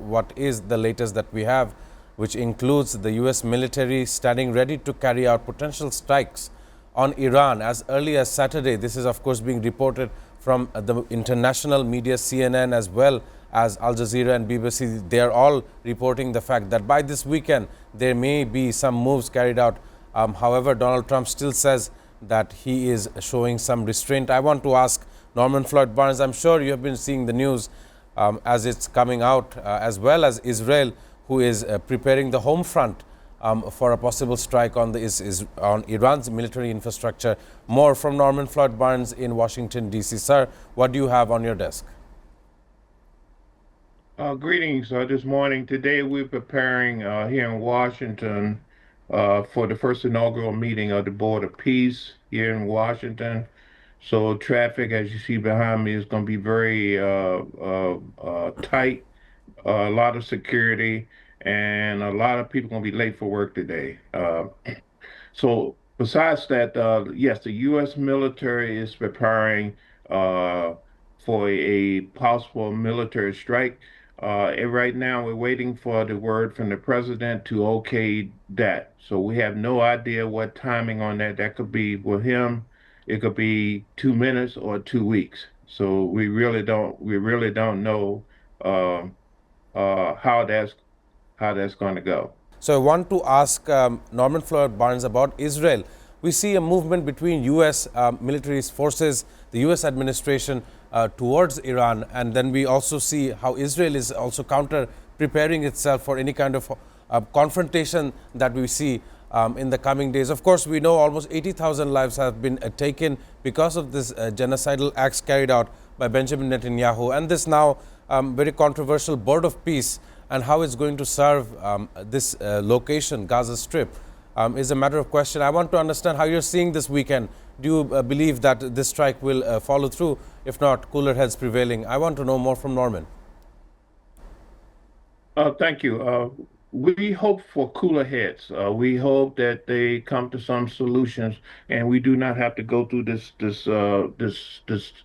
what is the latest that we have, which includes the U.S. military standing ready to carry out potential strikes on Iran as early as Saturday. This is, of course, being reported from the international media, CNN, as well as Al Jazeera and BBC. They are all reporting the fact that by this weekend, there may be some moves carried out. However, Donald Trump still says that he is showing some restraint. I want to ask Norman Floyd Barnes, I'm sure you have been seeing the news as it's coming out, as well as Israel, who is preparing the home front for a possible strike on on Iran's military infrastructure. More from Norman Floyd Barnes in Washington, D.C. Sir, what do you have on your desk? Greetings this morning. Today we're preparing here in Washington for the first inaugural meeting of the Board of Peace here in Washington. So traffic, as you see behind me, is going to be very tight, a lot of security, and a lot of people going to be late for work today. So besides that, yes, the U.S. military is preparing for a possible military strike. And right now, we're waiting for the word from the president to okay that. So we have no idea what timing on that. That could be with him. It could be 2 minutes or 2 weeks. So we really don't know uh, how that's going to go. So I want to ask Norman Floyd Barnes about Israel. We see a movement between U.S. Military forces, the U.S. administration towards Iran, and then we also see how Israel is also preparing itself for any kind of confrontation that we see in the coming days. Of course, we know almost 80,000 lives have been taken because of this genocidal acts carried out by Benjamin Netanyahu, and this now very controversial Board of Peace and how it's going to serve this location, Gaza Strip, is a matter of question. I want to understand how you're seeing this weekend. Do you believe that this strike will follow through? If not, cooler heads prevailing. I want to know more from Norman. Thank you. We hope for cooler heads. We hope that they come to some solutions, and we do not have to go through this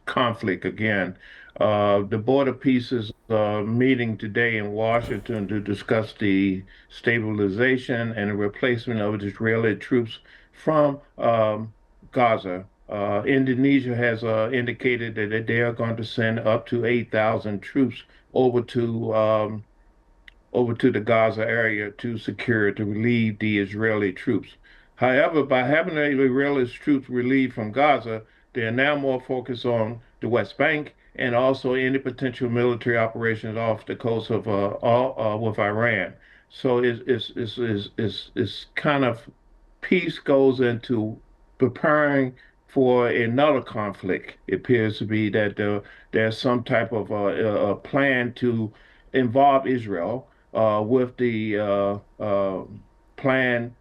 conflict again. The Board of Peace is meeting today in Washington to discuss the stabilization and the replacement of Israeli troops from Gaza. Indonesia has indicated that they are going to send up to 8,000 troops over to the Gaza area to relieve the Israeli troops. However, by having the Israeli troops relieved from Gaza, they are now more focused on the West Bank and also any potential military operations off the coast of with Iran. So it's kind of peace goes into preparing for another conflict. It appears to be that there's some type of a plan to involve Israel with the planned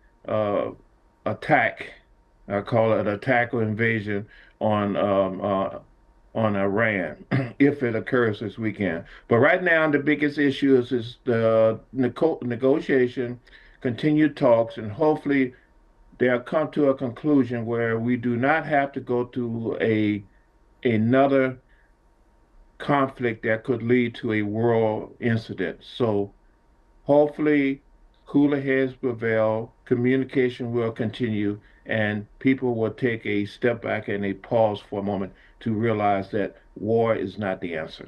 attack. I call it an attack or invasion on on Iran if it occurs this weekend. But right now, the biggest issue is the negotiation, continued talks, and hopefully they'll come to a conclusion where we do not have to go to a another conflict that could lead to a world incident. So hopefully, cooler heads prevail, communication will continue, and people will take a step back and a pause for a moment to realize that war is not the answer.